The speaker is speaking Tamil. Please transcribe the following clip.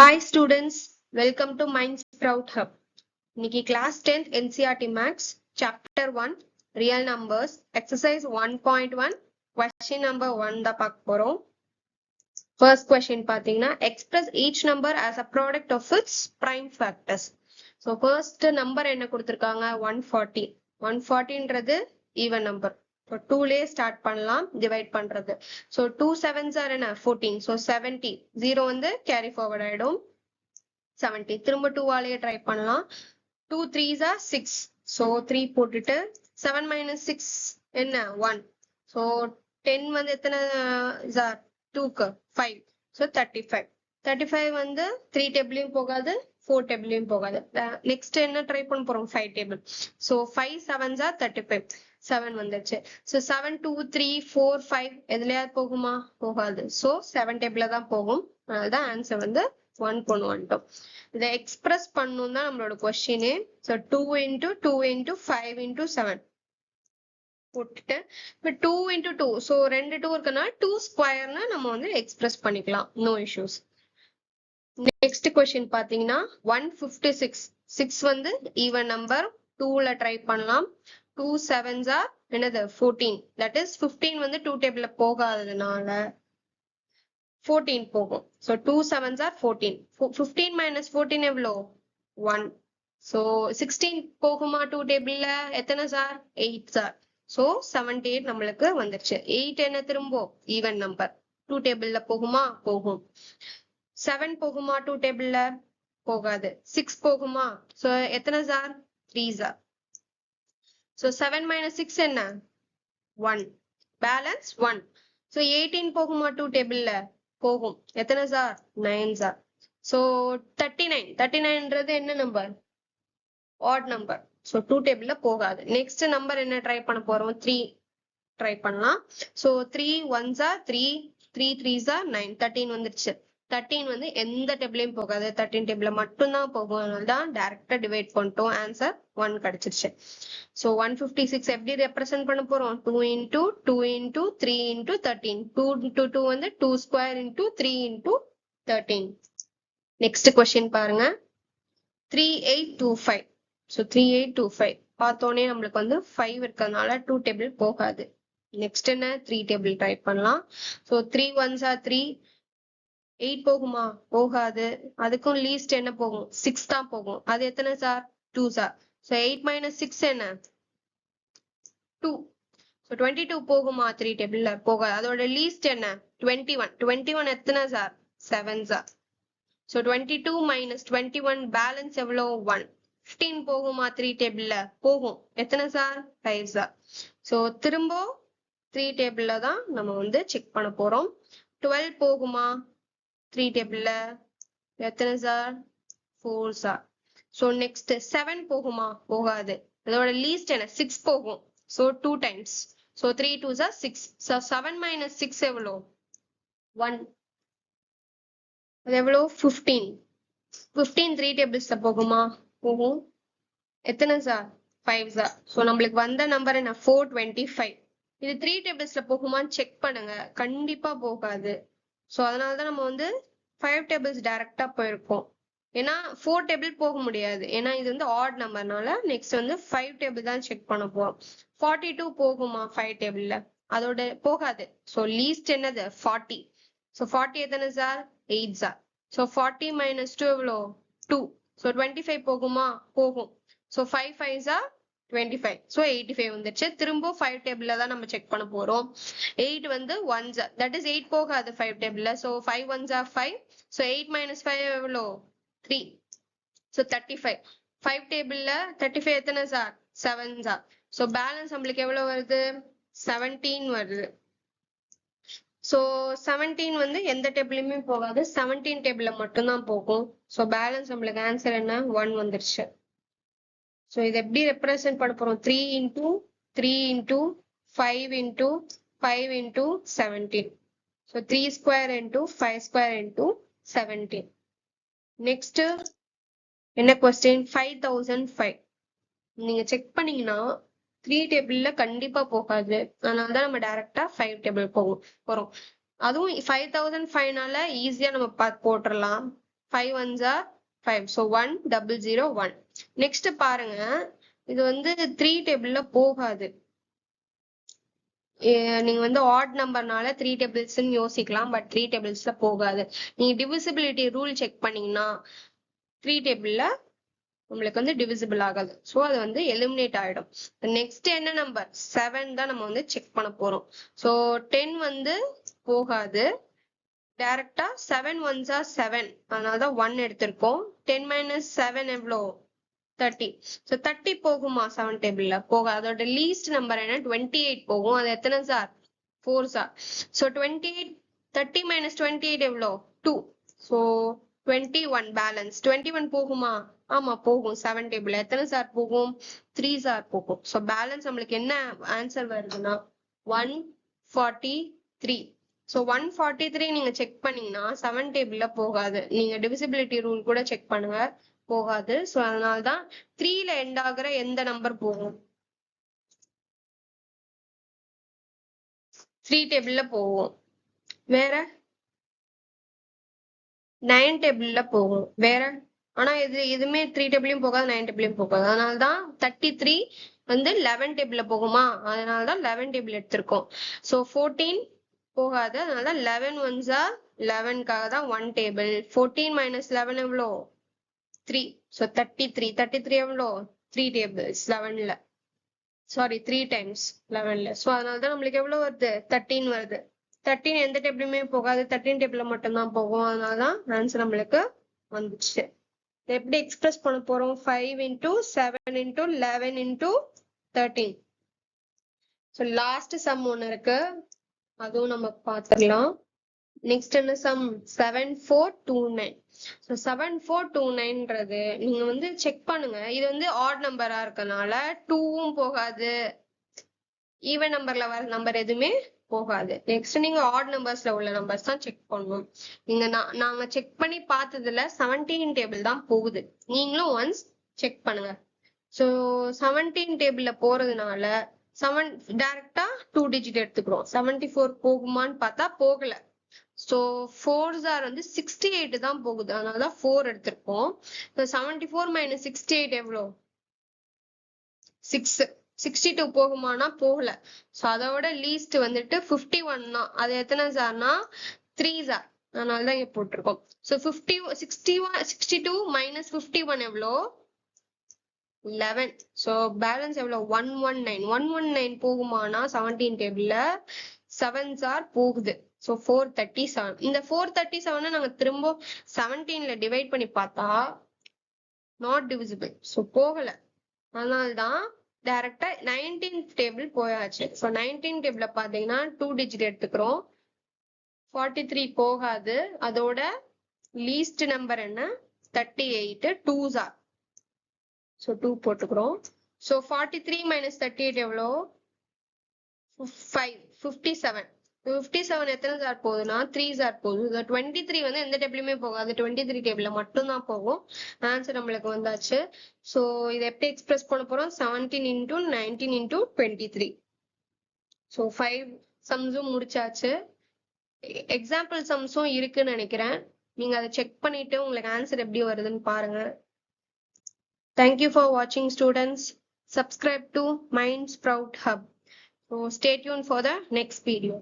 Hi students, welcome to Mindsprout Hub. இன்னைக்கு class 10th NCERT Maths chapter 1 real numbers exercise 1.1 question number 1 தான் பார்க்க போறோம். First question பாத்தீங்கன்னா express each number as a product of its prime factors. So first number என்ன கொடுத்திருக்காங்க 140. 140ன்றது even number. So 2லயே start பண்ணலாம் divide பண்றது. So 2 7s are என்ன 14. So 70. 0 வந்து carry forward ஆயிடும் 70. திரும்ப 2 ஆலயே ட்ரை பண்ணலாம் 2 3s are 6. So 3 போட்டுட்டு 7 minus 6 என்ன 1. So 10 வந்து எத்தனை 2 க்கு 5. So 35. 35 வந்து 3 டேபிளையும் போகாது 4 டேபிளையும் போகாது. நெக்ஸ்ட் என்ன ட்ரை பண்ண போறோம் 5 டேபிள். So 5 7s are 35. 7 வந்துச்சு. So 7 2 3 4 5 எதுலயாவது போகுமா போகாது. So 7 டேபிள்ல தான் போகும். அதனாலதான் ஆன்சர் வந்து 1 பண்ணுவோம். இதை எக்ஸ்பிரஸ் பண்ணணும் தான் நம்மளோட கொஸ்டினே. So 2 into 2 into 5 into 7 போட்டுட்டு இப்போ 2 into 2. So 2 2 இருக்குன்னா 2 ஸ்கொயர்னா நம்ம வந்து எக்ஸ்பிரஸ் பண்ணிக்கலாம். No issues. நெக்ஸ்ட் கொஸ்டின் பாத்தீங்கன்னா 156. 6 வந்து ஈவன் நம்பர் 2ல ட்ரை பண்ணலாம். 2 7s are என்னது 14. தட் இஸ் 15 வந்து 2 டேபிள்ல போகாததுனால 14 போகும். So 2 7s are 14. 15 minus 14 எவ்வளோ 1. So 16 போகுமா 2 டேபிள்ல எத்தனை சார் 8 சார். So 78 நம்மளுக்கு வந்துருச்சு. 8 என்ன திரும்ப ஈவன் நம்பர் 2 டேபிள்ல போகுமா போகும். 7 போகுமா 2 டேபிள்ல போகாது. 6 போகுமா. So எத்தனை சார் 3 சார். So 7 minus 6 என்ன 1. பேலன்ஸ் 1. So 18 போகுமா 2 டேபிள்ல போகும். எத்தனை சார் 9 சார். So 39. 39ன்றது என்ன நம்பர் ஆட் நம்பர். So 2 டேபிள்ல போகாது. நெக்ஸ்ட் நம்பர் என்ன ட்ரை பண்ண போறோம் 3 ட்ரை பண்ணலாம். So 3 1s are 3 3 3s are 9. 13 வந்துருச்சு. 13 வந்து எந்த டேபிளையும் போகாது. 13 டேபிள்ல மட்டும்தான் போகும். அதனால தான் டைரக்டா டிவைட் பண்ணிட்டோம். ஆன்சர் 1 கிடைச்சிருச்சு. So 156 எப்படி ரெப்ரசென்ட் பண்ண போறோம் 2 into 2 into 3 into 13. 2 into 2 வந்து 2 square into 3 into 13. Next question பாருங்க 3825. So 3825 பார்த்தோன்னே நம்மளுக்கு வந்து 5 இருக்கிறதுனால 2 டேபிள் போகாது. நெக்ஸ்ட் என்ன 3 டேபிள் ட்ரை பண்ணலாம். So 3 1s are 3. 8 போகுமா போகாது. அதுக்கும் லீஸ்ட் என்ன போகும் 6 தான் போகும். அது எத்தனை சார் 2 சார். So 8 minus 6 என்ன 2. So 22 போகுமா 3 டேபிள்ல போகாது. அதோட லீஸ்ட் என்ன 21. 21 எத்தனை sir 7 sir. So 22 minus 21 balance எவ்வளோ 1. 15 போகுமா 3 டேபிள்ல போகும். எத்தனை சார் 5 சார். So திரும்ப 3 டேபிள்ல தான் நம்ம வந்து செக் பண்ண போறோம். 12 போகுமா 3 டேபிள்ல எத்தனை சார் 4 சார். So next 7 போகுமா போகாது. அதோட லீஸ்ட் என்ன 6 போகும். So 2 times. So 3 2s are 6. So 7 minus 6 எவ்வளோ 1. அது எவ்வளோ 15. 15 3 டேபிள்ஸ்ல போகுமா போகும். எத்தனை சார் 5 சார். ஸோ நம்மளுக்கு வந்த நம்பர் என்ன 425. இது 3 டேபிள்ஸ்ல போகுமான்னு செக் பண்ணுங்க. கண்டிப்பா போகாது. ஸோ அதனாலதான் நம்ம வந்து 5 டேபிள்ஸ் டைரக்டா போயிருக்கோம். ஏன்னா 4 டேபிள் போக முடியாது. ஏன்னா இது வந்து ஆட் நம்பர்னால நெக்ஸ்ட் வந்து 5 டேபிள் தான் செக் பண்ண போறோம். 42 போகுமா 5 டேபிள்ல அதோட போகாது. ஸோ லீஸ்ட் என்னது 40. ஸோ 40 எத்தனை சார் 8 சார். ஸோ 40 minus 2 எவ்வளோ 2. ஸோ 25 போகுமா போகும். So 5 5s are 25. ஸோ 85 வந்துச்சு. திரும்ப 5 டேபிள்ல தான் நம்ம செக் பண்ண போறோம். 8 வந்து 1s தட் இஸ் 8 போகாது 5 டேபிள்ல. So 5 1s are 5. So 8 minus 5 எவ்வளோ 3. ஸோ 35. 5 டேபிள்ல 35 எத்தனை சார் 7 சார். ஸோ பேலன்ஸ் நம்மளுக்கு எவ்வளவு வருது 17 வருது. ஸோ 17 வந்து எந்த டேபிளுமே போகாது. 17 டேபிள்ல மட்டும்தான் போகும். ஸோ பேலன்ஸ் நம்மளுக்கு ஆன்சர் என்ன 1 வந்துருச்சு. ஸோ இதை எப்படி ரெப்ரசென்ட் பண்ண போறோம் 3 into 3 into 5 into 5 into 17. So 3 square into 5 square into 17. Next என்ன கொஸ்டின் 5005. நீங்க செக் பண்ணீங்கன்னா 3 டேபிள்ல கண்டிப்பா போகாது. அதனாலதான் நம்ம டைரக்டா 5 டேபிள் போறோம். அதுவும் 5005னால ஈஸியா நம்ம போட்டுடலாம். 5 ones are 5. So 1001. Next பாருங்க, இது வந்து 3 டேபிள்ல போகாது. நீங்க வந்து ஆட் நம்பர்னால 3 டேபிள்ஸ்ன்னு யோசிக்கலாம், பட் 3 டேபிள்ஸ்ல போகாது. நீங்க டிவிசிபிலிட்டி ரூல் செக் பண்ணீங்கன்னா 3 டேபிள்ல உங்களுக்கு வந்து டிவிசிபிள் ஆகாது. ஸோ அது வந்து எலிமினேட் ஆயிடும். நெக்ஸ்ட் என்ன நம்பர் 7 தான் நம்ம வந்து செக் பண்ண போறோம். ஸோ 10 வந்து போகாது. டைரக்டா 7 ones are 7, அதனாலதான் 1 எடுத்திருக்கோம். 10 minus 7 எவ்வளோ 30. ஸோ 30 போகுமா 7 டேபிள்ல போகாது. அதோட லீஸ்ட் நம்பர் என்ன 28 போகும். அது எத்தனை சார் 4 சார். ஸோ 28 30 minus 28 எவ்வளோ 2. ஸோ 21 பேலன்ஸ் 21 போகுமா? ஆமா போகும். 7 டேபிள் எத்தனை சார் போகும் 3 சார் போகும். ஸோ பேலன்ஸ் நம்மளுக்கு என்ன ஆன்சர் வருதுன்னா 143. ஸோ 143 நீங்க செக் பண்ணீங்கன்னா 7 டேபிள்ல போகாது. நீங்க டிவிசிபிலிட்டி ரூல் கூட செக் பண்ணுங்க, போகாது. ஸோ அதனால்தான் 3ல எண்ட் ஆகுற எந்த நம்பர் போகும் 3 டேபிள்ல போகும். வேற 9 டேபிள்ல போகும். வேற ஆனா இது எதுவுமே 3 டேபிளையும் போகாது, 9 டேபிளையும் போகாது. அதனாலதான் 33 வந்து 11 டேபிள்ல போகுமா, அதனாலதான் 11 டேபிள் எடுத்திருக்கோம். ஸோ 14 போகாது, அதனால 11 ones are 11க்காக தான் 1 டேபிள். 14 minus 11 எவ்வளோ 3. ஸோ 33. 33 எவ்வளோ 3 டேபிள்ஸ் 11ல. சாரி 3 times 11ல. ஸோ அதனாலதான் நம்மளுக்கு எவ்வளவு வருது 13 வருது. 13 எந்த டேபிளுமே போகாது, 13 டேபிள்ல மட்டும்தான் போகும். அதனாலதான் ஆன்சர் நம்மளுக்கு வந்துச்சு. எப்படி எக்ஸ்பிரஸ் பண்ண போறோம் 5 into 7 into 11 into 13. So last some ஒன்னு இருக்கு, அதுவும் நம்ம பார்த்துடலாம். நெக்ஸ்ட் என்ன சம் 7429. ஸோ 7429ன்றது நீங்க வந்து செக் பண்ணுங்க. இது வந்து ஆட் நம்பரா இருக்கனால 2வும் போகாது, ஈவன் நம்பர்ல வர நம்பர் எதுவுமே போகாது. நெக்ஸ்ட் நீங்க ஆட் நம்பர்ஸ்ல உள்ள நம்பர்ஸ் தான் செக் பண்ணணும். நீங்க நாங்க செக் பண்ணி பார்த்ததுல 17 டேபிள் தான் போகுது. நீங்களும் ஒன்ஸ் செக் பண்ணுங்க. ஸோ 17 டேபிள்ல போறதுனால 7 டைரக்டா 2 டிஜிட் எடுத்துக்கிறோம். 74 போகுமான்னு பார்த்தா போகல. ஸோ 4s are வந்து 68 தான் போகுது, அதனாலதான் 4 எடுத்திருக்கோம். 74 minus 68 எவ்வளோ 6. 62 போகுமானா போகல. ஸோ அதோட லீஸ்ட் வந்துட்டு 51 தான். அது எத்தனை சார்னா 3 சார், அதனாலதான் இங்க போட்டிருக்கோம். ஸோ 62 minus 51 எவ்வளோ 11. ஸோ பேலன்ஸ் எவ்வளோ 119. 119 போகுமானா 17 டேபிள்ல 7s are போகுது. ஸோ 437. இந்த 437 நாங்க திரும்ப 17ல டிவைட் பண்ணி பார்த்தா நாட் டிவிசிபிள். ஸோ போகல, அதனால்தான் டைரக்டா 19th டேபிள் போயாச்சு. ஸோ 19 டேபிள்ல பாத்தீங்கன்னா 2 டிஜிட் எடுத்துக்கிறோம். 43 போகாது. அதோட லீஸ்ட் நம்பர் என்ன 38. 2s are. ஸோ 2 போட்டுக்கிறோம். ஸோ 43 minus 38 எவ்வளோ 5. 57. 57 எத்தனை சார் போகுதுன்னா 3 சார் போகுது. 23 வந்து எந்த டேபிளுமே போகாது, 23 டேபிள்ல மட்டும் தான் போகும். ஆன்சர் நம்மளுக்கு வந்தாச்சு. ஸோ இதை எப்படி எக்ஸ்பிரஸ் பண்ண போறோம் 17 into 19 into 23. ஸோ 5 சம்ஸும் முடிச்சாச்சு. எக்ஸாம்பிள் சம்ஸும் இருக்குன்னு நினைக்கிறேன். நீங்க அதை செக் பண்ணிட்டு உங்களுக்கு ஆன்சர் எப்படி வருதுன்னு பாருங்க. Thank you for watching, students. Subscribe to Mind Sprout Hub. So stay tuned for the next video.